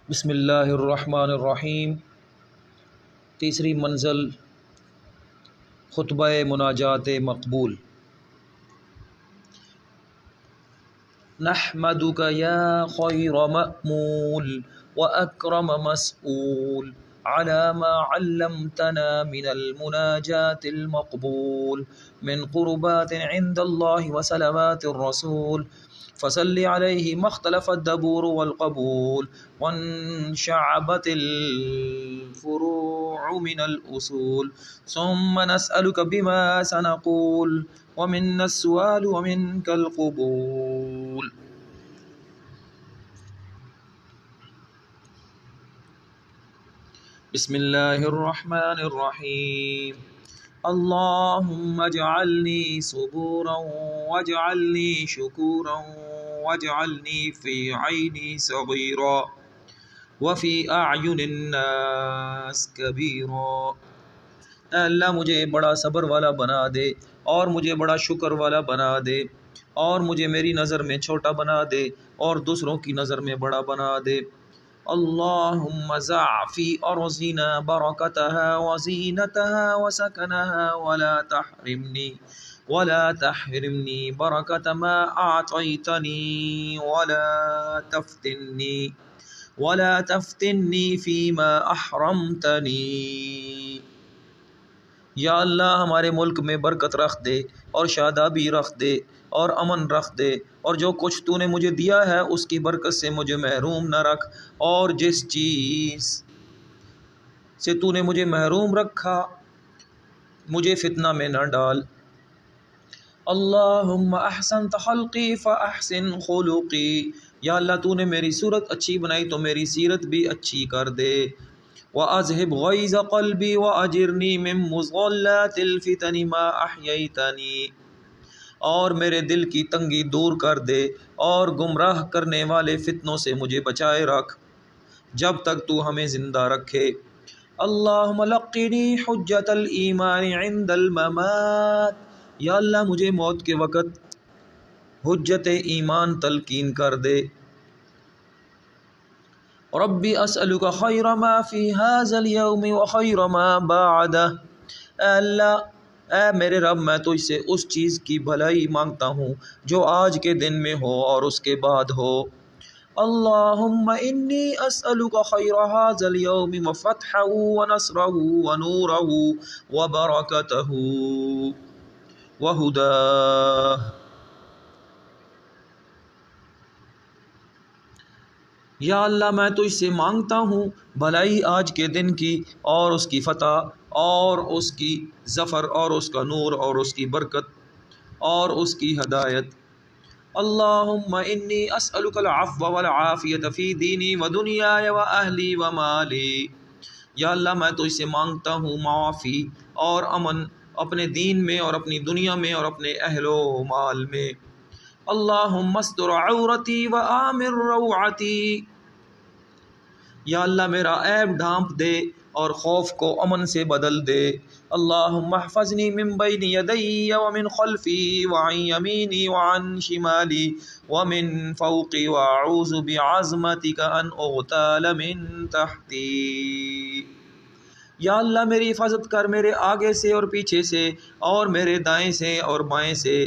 بسم اللہ الرحمن الرحیم۔ تیسری منزل خطبہ مناجات مقبول۔ نحمدک یا خیر مأمول واکرم مسئول على ما علمتنا من المناجات المقبول من قربات عند الله وسلوات الرسول فصل عليه ما اختلف الدبور والقبول وانشعبت الفروع من الأصول ثم نسألك بما سنقول ومنا السؤال ومنك القبول۔ بسم اللہ الرحمن الرحیم۔ اللہم اجعلنی صبورا واجعلنی شکورا واجعلنی فی عینی صغیرا وفی اعین الناس کبیرا۔ اے اللہ مجھے بڑا صبر والا بنا دے اور مجھے بڑا شکر والا بنا دے اور مجھے میری نظر میں چھوٹا بنا دے اور دوسروں کی نظر میں بڑا بنا دے۔ اللہم زع فی ارضنا برکتها وزینتها وسکنها ولا تحرمنی برکت ما اعطیتنی ولا تفتنی فیما احرمتنی۔ یا اللہ ہمارے ملک میں برکت رکھ دے اور شادابی رکھ دے اور امن رکھ دے، اور جو کچھ تو نے مجھے دیا ہے اس کی برکت سے مجھے محروم نہ رکھ، اور جس چیز سے تو نے مجھے محروم رکھا مجھے فتنہ میں نہ ڈال۔ اللہم احسنت خلقی فاحسن خلقی۔ یا اللہ تو نے میری صورت اچھی بنائی تو میری سیرت بھی اچھی کر دے۔ وَأَذْهِبْ غَيْظَ قَلْبِي وَأَجِرْنِي مِن مُضَلَّاتِ الْفِتَنِ مَا أَحْيَيْتَنِي۔ اور میرے دل کی تنگی دور کر دے اور گمراہ کرنے والے فتنوں سے مجھے بچائے رکھ جب تک تو ہمیں زندہ رکھے۔ اللہم لقنی حجت الایمان عند الممات۔ یا اللہ مجھے موت کے وقت حجت ایمان تلقین کر دے۔ ربی اسألک خیر ما فی ھذا اليوم وخیر ما بعدہ۔ اے اللہ، اے میرے رب، میں تجھ سے اس چیز کی بھلائی مانگتا ہوں جو آج کے دن میں ہو اور اس کے بعد ہو۔ اللہم انی اسألک خیر ھذا اليوم وفتحہ ونصرہ ونورہ وبرکتہ وہداہ۔ یا اللہ میں تجھ سے مانگتا ہوں بھلائی آج کے دن کی اور اس کی فتح اور اس کی ظفر اور اس کا نور اور اس کی برکت اور اس کی ہدایت۔ اللہم انی اسألک العفو والعافیۃ فی دینی ودنیای واہلی ومالی۔ یا اللہ میں تجھ سے مانگتا ہوں معافی اور امن اپنے دین میں اور اپنی دنیا میں اور اپنے اہل و مال میں۔ اللہم استر عورتی وآمن روعتی۔ یا اللہ میرا عیب ڈھانپ دے اور خوف کو امن سے بدل دے۔ اللہم احفظنی من بین یدی ومن خلفی وعن یمینی وعن شمالی ومن فوقی واعوذ بعظمتک ان اغتال من تحتی۔ یا اللہ میری حفاظت کر میرے آگے سے اور پیچھے سے اور میرے دائیں سے اور بائیں سے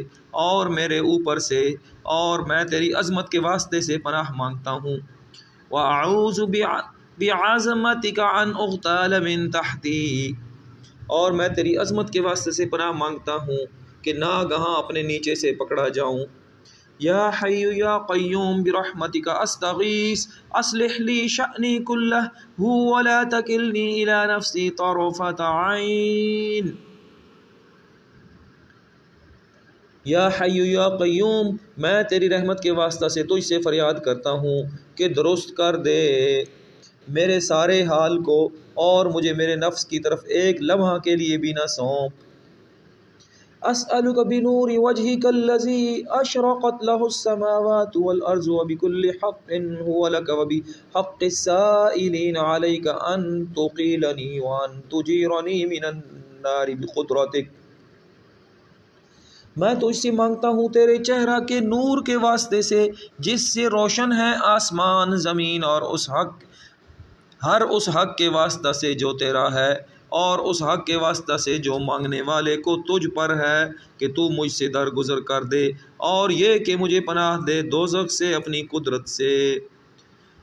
اور میرے اوپر سے، اور میں تیری عظمت کے واسطے سے پناہ مانگتا ہوں۔ وَأَعُوذُ بِعَظْمَتِكَ أَنْ أُغْتَالَ مِنْ تَحْتِي۔ اور میں تیری عظمت کے واسطے سے پناہ مانگتا ہوں کہ ناگہاں اپنے نیچے سے پکڑا جاؤں۔ یا حی یا قیوم برحمتک استغیث اصلح لی شأنی کلہ ولا تکلنی الی نفسی طرفۃ عین۔ یا حی یا قیوم، میں تیری رحمت کے واسطہ سے تجھ سے فریاد کرتا ہوں کہ درست کر دے میرے سارے حال کو اور مجھے میرے نفس کی طرف ایک لمحہ کے لیے بھی نہ سونپ۔ اسألک بنور وجہک الذی اشرقت لہ السماوات والارض وبکل حق هو لک وبحق السائلین علیک ان تقیلنی وان تجیرنی من النار بقدرتک۔ میں تجھ سے مانگتا ہوں تیرے چہرہ کے نور کے واسطے سے جس سے روشن ہے آسمان زمین، اور اس حق ہر اس حق کے واسطہ سے جو تیرا ہے، اور اس حق کے واسطہ سے جو مانگنے والے کو تجھ پر ہے، کہ تو مجھ سے درگزر کر دے، اور یہ کہ مجھے پناہ دے دوزخ سے اپنی قدرت سے۔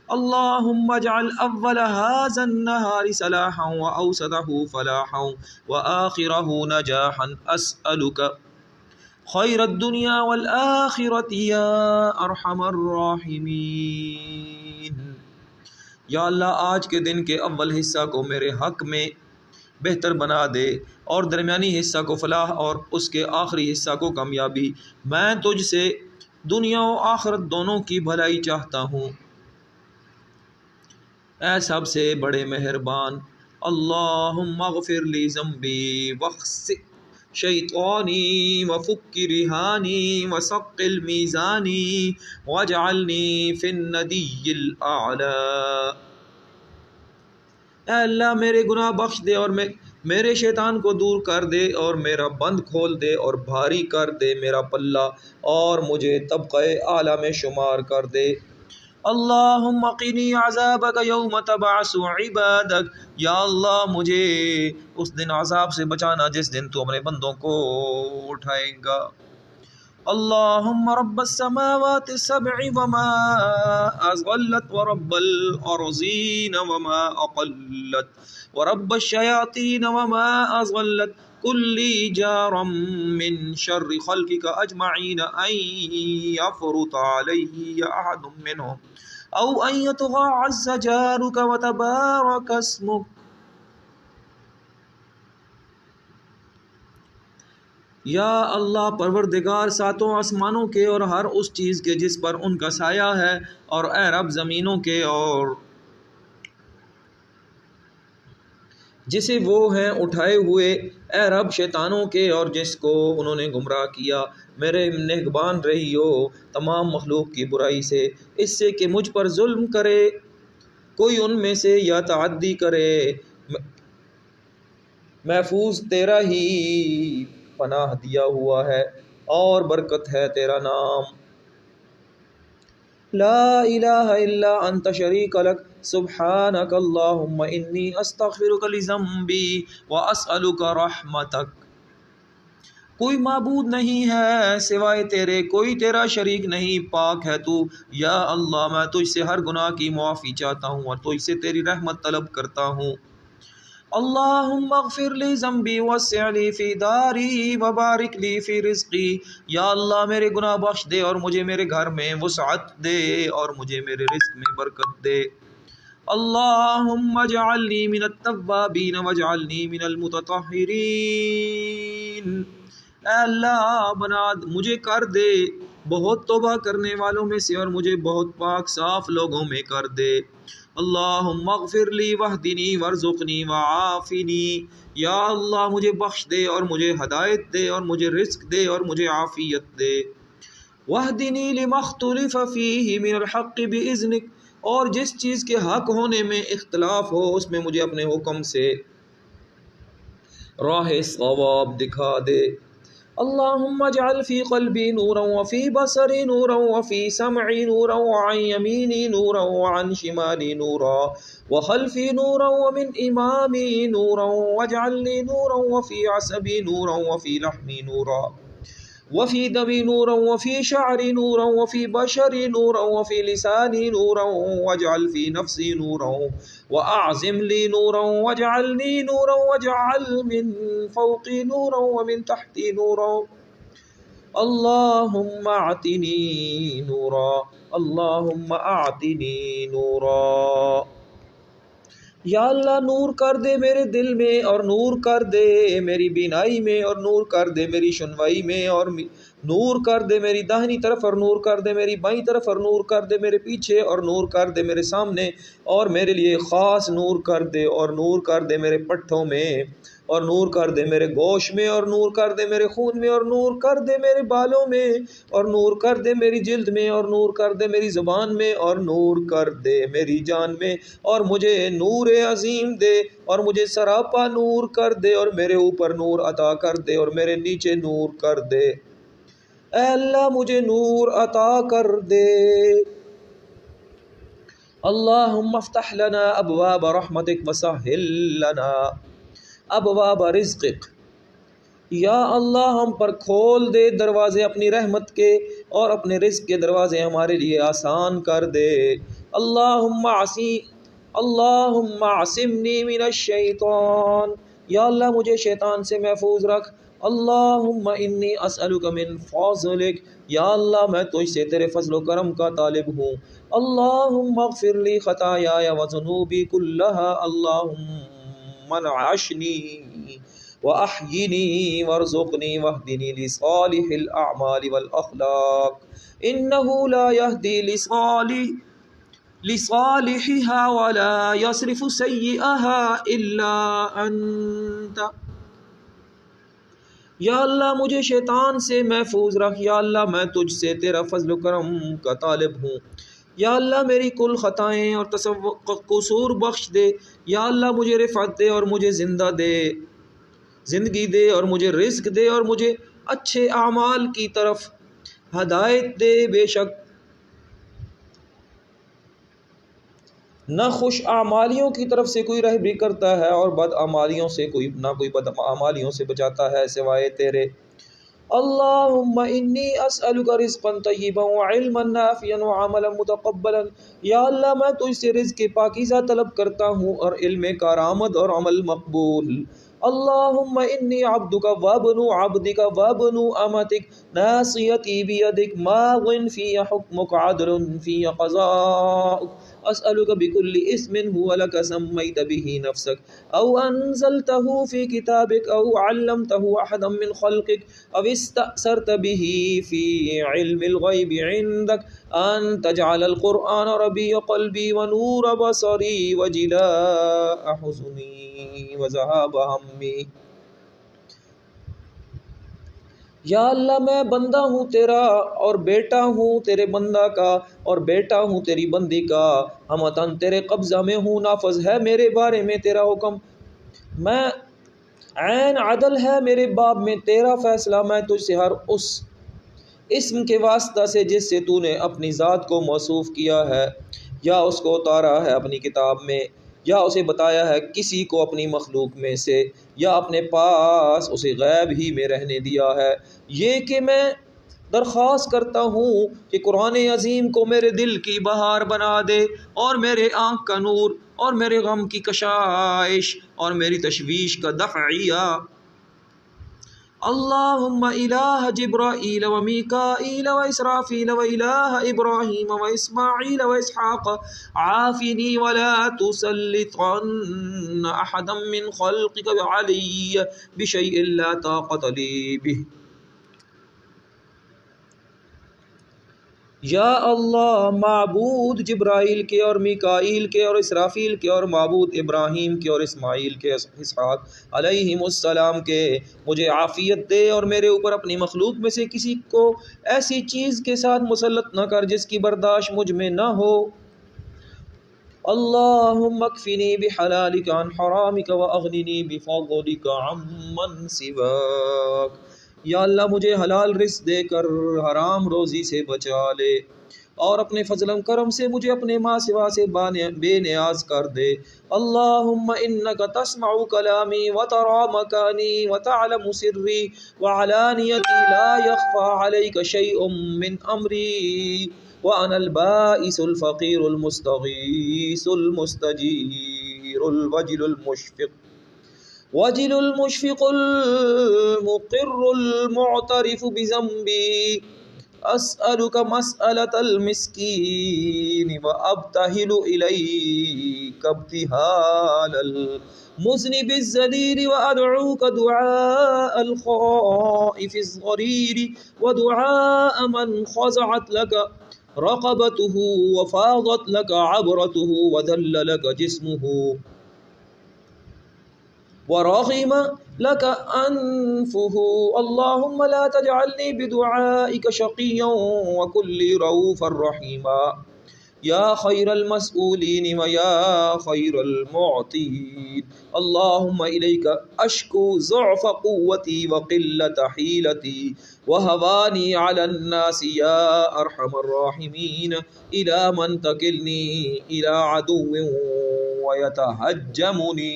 اللہم اجعل اول هذا النہار صلاحا واوسطہ فلاحا وآخرہ نجاحا، اسألک خیر الدنیا والآخرۃ یا ارحم الراحمین۔ یا اللہ آج کے دن کے اول حصہ کو میرے حق میں بہتر بنا دے، اور درمیانی حصہ کو فلاح اور اس کے آخری حصہ کو کامیابی۔ میں تجھ سے دنیا و آخرت دونوں کی بھلائی چاہتا ہوں، اے سب سے بڑے مہربان۔ اللہم اغفر لی ذنبی واخسئ شیطانی وفک رہانی وثقل میزانی واجعلنی فی الندی الاعلی۔ اے اللہ میرے گناہ بخش دے اور میرے شیطان کو دور کر دے، اور میرا بند کھول دے اور بھاری کر دے میرا پلہ، اور مجھے طبقہ اعلیٰ میں شمار کر دے۔ اللہم قنی عذابک یوم تبعث عبادک۔ یا اللہ مجھے اس دن عذاب سے بچانا جس دن تو اپنے بندوں کو اٹھائے گا۔ اللہم رب السماوات السبع وما اضلت ورب الارضین وما اقلت ورب الشیاطین وما اضلت کلی جارا من شر خلقک اجمعین ان یفرط علیہ احد منہم او ان یطغى عز جارک وتبارک اسمک۔ یا اللہ پروردگار ساتوں آسمانوں کے اور ہر اس چیز کے جس پر ان کا سایہ ہے، اور اے رب زمینوں کے اور جسے وہ ہیں اٹھائے ہوئے، اے رب شیطانوں کے اور جس کو انہوں نے گمراہ کیا۔ میرے نگہبان رہی ہو تمام مخلوق کی برائی سے، اس سے کہ مجھ پر ظلم کرے کوئی ان میں سے یا تعدی کرے۔ محفوظ تیرا ہی پناہ دیا ہوا ہے، اور برکت ہے تیرا نام۔ لا الہ الا انت شریک لک سبحانک اللہم انی استغفرک لذنبی واسألک رحمتک۔ کوئی معبود نہیں ہے سوائے تیرے، کوئی تیرا شریک نہیں، پاک ہے تو۔ یا اللہ میں تجھ سے ہر گناہ کی معافی چاہتا ہوں اور تجھ سے تیری رحمت طلب کرتا ہوں۔ اللہم اغفر لی ذنبی وسع لی فی داری وبارک لی فی رزقی۔ یا اللہ میرے گناہ بخش دے اور مجھے میرے گھر میں وسعت دے، اور مجھے میرے رزق میں برکت دے۔ اللہم اجعلنی من التوابین واجعلنی من المتطہرین۔ اے اللہ مجھے کر دے بہت توبہ کرنے والوں میں سے، اور مجھے بہت پاک صاف لوگوں میں کر دے۔ اللہم اغفر لی واہدنی وارزقنی وعافنی۔ یا اللہ مجھے بخش دے اور مجھے ہدایت دے اور مجھے رزق دے اور مجھے عافیت دے۔ واہدنی لما اختلف فیہ من الحق باذنک۔ اور جس چیز کے حق ہونے میں اختلاف ہو اس میں مجھے اپنے حکم سے راہ صواب دکھا دے۔ اللہم اجعل فی قلبی نورا وفی بصری نورا وفی سمعی نورا وعن یمینی نورا وعن شمالی نورا وخلفی نورا ومن امامی نورا واجعلنی نورا وفی عصبی نورا وفی لحمی نورا وفی دمی نورا وفی شعری نورا وفی بشری نورا وفی لسانی نورا واجعل فی نفسی نورا واعظم لی نورا واجعلنی نورا واجعل من فوقی نورا ومن تحتی نورا۔ اللہم اعطنی نورا، اللہم اعطنی نورا۔ یا اللہ نور کر دے میرے دل میں، اور نور کر دے میری بینائی میں، اور نور کر دے میری سنوائی میں، اور نور کر دے میری داہنی طرف، اور نور کر دے میری بائیں طرف، اور نور کر دے میرے پیچھے، اور نور کر دے میرے سامنے، اور میرے لیے خاص نور کر دے، اور نور کر دے میرے پٹھوں میں، اور نور کر دے میرے گوشت میں، اور نور کر دے میرے خون میں، اور نور کر دے میرے بالوں میں، اور نور کر دے میری جلد میں، اور نور کر دے میری زبان میں، اور نور کر دے میری جان میں، اور مجھے نور عظیم دے، اور مجھے سراپا نور کر دے، اور میرے اوپر نور عطا کر دے، اور میرے نیچے نور کر دے۔ اے اللہ مجھے نور عطا کر دے۔ اللہم افتح لنا ابواب رحمتک وسہل لنا ابواب رزقک، یا اللہ ہم پر کھول دے دروازے اپنی رحمت کے اور اپنے رزق کے دروازے ہمارے لیے آسان کر دے۔ اللہم عصمنی من الشیطان، یا اللہ مجھے شیطان سے محفوظ رکھ۔ اللہم انی اسألک من فضلک، یا اللہ میں تجھ سے تیرے فضل و کرم کا طالب ہوں۔ اللہم اغفر لی خطایای وذنوبی کلہا، اللہم انعشنی وَأَحْيِنِي وَارْزُقْنِي وَاهْدِنِي لِصَالِحِ الْأَعْمَالِ وَالْأَخْلَاقِ إِنَّهُ لَا يَهْدِي لِصَالِحِهَا وَلَا يَصْرِفُ سَيِّئَهَا إِلَّا أَنْتَ، یا اللہ مجھے شیطان سے محفوظ رکھ، یا اللہ میں تجھ سے تیرا فضل و کرم کا طالب ہوں۔ یا اللہ میری کل خطائیں اور قصور بخش دے، یا اللہ مجھے رفعت دے اور مجھے زندگی دے اور مجھے رزق دے اور مجھے اچھے اعمال کی طرف ہدایت دے۔ بے شک نہ خوش اعمالیوں کی طرف سے کوئی رہبری کرتا ہے اور بد اعمالیوں سے نہ کوئی بد اعمالیوں سے بچاتا ہے سوائے تیرے۔ اللہم انی اسألک رزقا طیبا وعلما نافعا وعملا متقبلا، یا اللہ میں تجھ سے رزق پاکیزہ طلب کرتا ہوں اور علم کارآمد اور عمل مقبول۔ اللہم انی عبدک وابن عبدک وابن امتک ناصیتی بیدک ماض فی حکمک عدل فی قضاؤک، اسألک بکل اسم هو لک سمیت به نفسک او انزلته فی کتابک او علمته احدا من خلقک او استأثرت به فی علم الغیب عندک ان تجعل القرآن ربیع قلبی ونور بصری وجلاء حزنی وذہاب ہمی۔ یا اللہ میں بندہ ہوں تیرا اور بیٹا ہوں تیرے بندہ کا اور بیٹا ہوں تیری بندی کا، ہمتاً تیرے قبضہ میں ہوں، نافذ ہے میرے بارے میں تیرا حکم، میں عین عدل ہے میرے باب میں تیرا فیصلہ، میں تجھ سے ہر اس اسم کے واسطہ سے جس سے تو نے اپنی ذات کو موصوف کیا ہے یا اس کو اتارا ہے اپنی کتاب میں یا اسے بتایا ہے کسی کو اپنی مخلوق میں سے یا اپنے پاس اسے غیب ہی میں رہنے دیا ہے، یہ کہ میں درخواست کرتا ہوں کہ قرآن عظیم کو میرے دل کی بہار بنا دے اور میرے آنکھ کا نور اور میرے غم کی کشائش اور میری تشویش کا دفعیہ۔ اللہم الہ جبرائیل و میکائیل و اسرافیل و الہ ابراہیم و اسماعیل و اسحاق عافنی ولا تسلطن احدا من خلقک علی بشیء لا طاقت لی بہ۔ یا اللہ معبود جبرائیل کے اور میکائیل کے اور اسرافیل کے اور معبود ابراہیم کے اور اسماعیل کے اسحاق علیہم السلام کے، مجھے عافیت دے اور میرے اوپر اپنی مخلوق میں سے کسی کو ایسی چیز کے ساتھ مسلط نہ کر جس کی برداشت مجھ میں نہ ہو۔ اللہم اکفنی بحلالک عن حرامک واغننی بفضلک عمن سواک، یا اللہ مجھے حلال رزق دے کر حرام روزی سے بچا لے اور اپنے فضل و کرم سے مجھے اپنے ماں سوا سے بے نیاز کر دے۔ اللہم انک تسمع کلامی وترى مکانی وتعلم سری وعلانیتی لا یخفى علیک شیء من امری وانا البائس الفقیر المستغیث المستجیر الوجل المشفق المقر المعترف بذنبی، اسألک مسألة المسکین وابتہل الیک ابتہال المذنب الذلیل وادعوک دعاء الخائف الصغیر ودعاء من خضعت لک رقبته وفاضت لك عبرته وذل لك جسمه ورغم لك أنفه، اللهم لا تجعلني بدعائك شقيا وكن لي رؤوفا رحيما۔ یا خیر المسئولین و یا خیر المعطین اللہم الیک اشکو ضعف قوتی و قلت حیلتی وہوانی علی الناس یا ارحم الراحمین الی من تکلنی الی عدو ویتہجمنی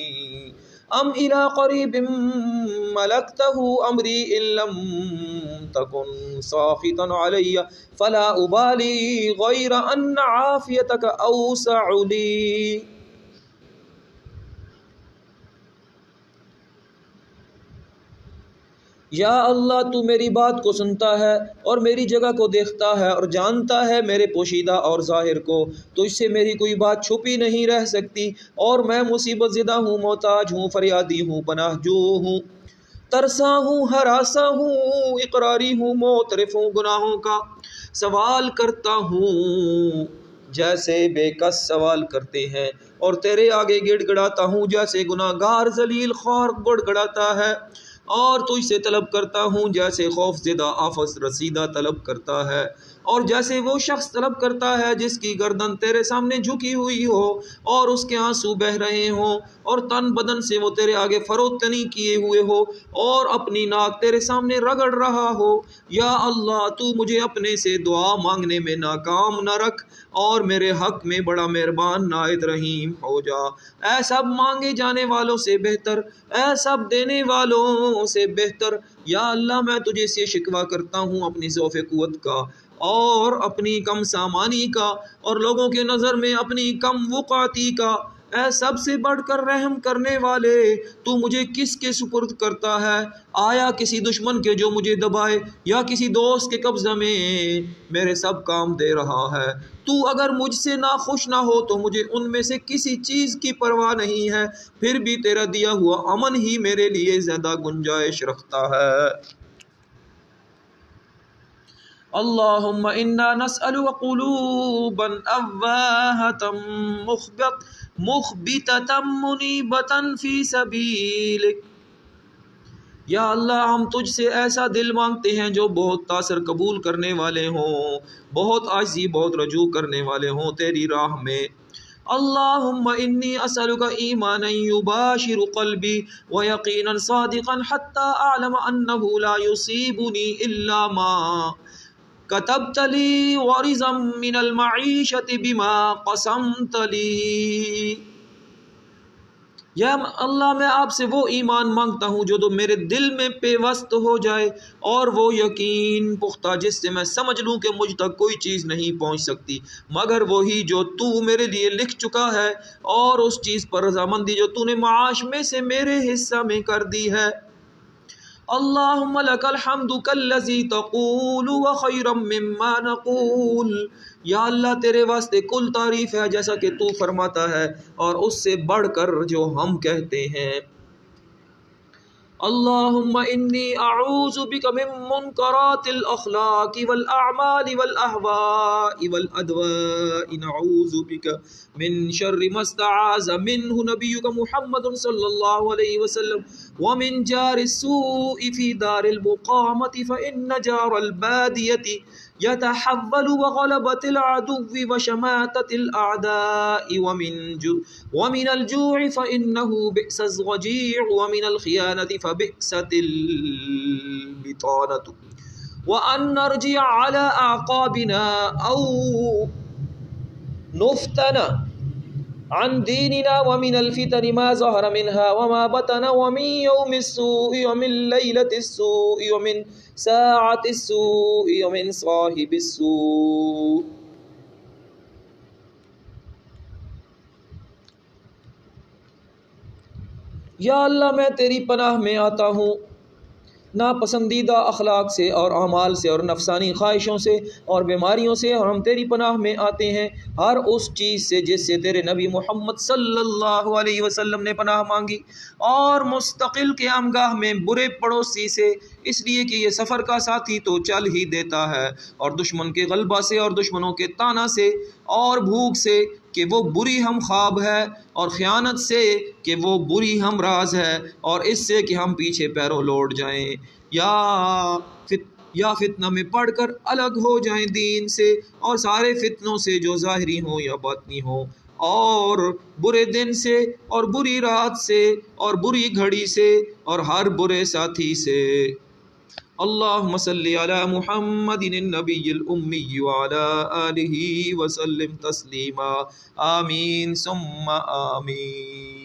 ام الی قریب ملکتہ امری ان لم تکن ساخطا علی فلا ابالی غیر ان عافیتک اوسع لی. یا اللہ تو میری بات کو سنتا ہے اور میری جگہ کو دیکھتا ہے اور جانتا ہے میرے پوشیدہ اور ظاہر کو، تو اس سے میری کوئی بات چھپی نہیں رہ سکتی، اور میں مصیبت زدہ ہوں، محتاج ہوں، فریادی ہوں، پناہ جو ہوں، ترسا ہوں، ہراسا ہوں، اقراری ہوں، معترف ہوں، گناہوں کا سوال کرتا ہوں جیسے بے کس سوال کرتے ہیں، اور تیرے آگے گڑ گڑاتا ہوں جیسے گناہ گار ذلیل خوار گڑ گڑاتا ہے، اور تجھ سے طلب کرتا ہوں جیسے خوف زدہ آفت رسیدہ طلب کرتا ہے، اور جیسے وہ شخص طلب کرتا ہے جس کی گردن تیرے سامنے جھکی ہوئی ہو اور اس کے آنسو بہ رہے ہوں، اور تن بدن سے وہ تیرے آگے فروتنی کیے ہوئے ہو اور اپنی ناک تیرے سامنے رگڑ رہا ہو. یا اللہ تو مجھے اپنے سے دعا مانگنے میں ناکام نہ رکھ، اور میرے حق میں بڑا مہربان نہایت رحیم ہو جا. اے سب مانگے جانے والوں سے بہتر، اے سب دینے والوں سے بہتر، یا اللہ میں تجھے سے شکوہ کرتا ہوں اپنی ضعف قوت کا اور اپنی کم سامانی کا اور لوگوں کے نظر میں اپنی کم وقعتی کا. اے سب سے بڑھ کر رحم کرنے والے، تو مجھے کس کے سپرد کرتا ہے؟ آیا کسی دشمن کے جو مجھے دبائے، یا کسی دوست کے قبضہ میں میرے سب کام دے رہا ہے؟ تو اگر مجھ سے ناخوش نہ ہو تو مجھے ان میں سے کسی چیز کی پرواہ نہیں ہے، پھر بھی تیرا دیا ہوا امن ہی میرے لیے زیادہ گنجائش رکھتا ہے. اللہم انا نسألک قلوبا اواہتا مخبتتا منیبتا فی سبیلک. یا اللہ ہم تجھ سے ایسا دل مانگتے ہیں جو بہت تاثر قبول کرنے والے ہوں، بہت عاجزی، بہت رجوع کرنے والے ہوں تیری راہ میں. اللہم انی اسألک ایمانا یباشر قلبی ویقینا صادقا حتی اعلم انہ لا یصیبنی الا ما کتبت لی ورزا من المعیشت بما قسمت لی. یا اللہ میں آپ سے وہ ایمان مانگتا ہوں جو میرے دل میں پیوست ہو جائے، اور وہ یقین پختہ جس سے میں سمجھ لوں کہ مجھ تک کوئی چیز نہیں پہنچ سکتی مگر وہی جو تو میرے لیے لکھ چکا ہے، اور اس چیز پر رضامندی جو تو نے معاش میں سے میرے حصہ میں کر دی ہے. اللہم لک الحمد کالذی تقول وخیرا مما نقول. یا اللہ تیرے واسطے کل تعریف ہے جیسا کہ تو فرماتا ہے، اور اس سے بڑھ کر جو ہم کہتے ہیں. اللہم انی اعوذ بک من منکرات الاخلاق والاعمال والاہواء والادواء، نعوذ بک من شر ما استعاذ منہ نبیک محمد صلی اللہ علیہ وسلم، ومن جار السوء فی دار المقامت فإن جار البادیت يتحول وغلبة العدو وشماتة الأعداء ومن الجوع فإنه بئس الضجيع ومن الخيانة فبئست البطانة وأن نرجع على أعقابنا أو نفتن عن ديننا ومن الفتن ما ظهر منها وما بطن ومن يوم السوء ومن ليلة السوء ومن ساعة السوء ومن صاحب السوء. یا اللہ میں تیری پناہ میں آتا ہوں ناپسندیدہ اخلاق سے اور اعمال سے اور نفسانی خواہشوں سے اور بیماریوں سے، اور ہم تیری پناہ میں آتے ہیں ہر اس چیز سے جس سے تیرے نبی محمد صلی اللہ علیہ وسلم نے پناہ مانگی، اور مستقل قیام گاہ میں برے پڑوسی سے، اس لیے کہ یہ سفر کا ساتھی تو چل ہی دیتا ہے، اور دشمن کے غلبہ سے اور دشمنوں کے تانا سے، اور بھوک سے کہ وہ بری ہم خواب ہے، اور خیانت سے کہ وہ بری ہم راز ہے، اور اس سے کہ ہم پیچھے پیروں لوٹ جائیں، یا یا فتنہ میں پڑھ کر الگ ہو جائیں دین سے، اور سارے فتنوں سے جو ظاہری ہوں یا باطنی ہوں، اور برے دن سے اور بری رات سے اور بری گھڑی سے اور ہر برے ساتھی سے۔ اللہم صلی علی محمد النبی الامی وعلی آلہ وسلم تسلیما، آمین ثم آمین۔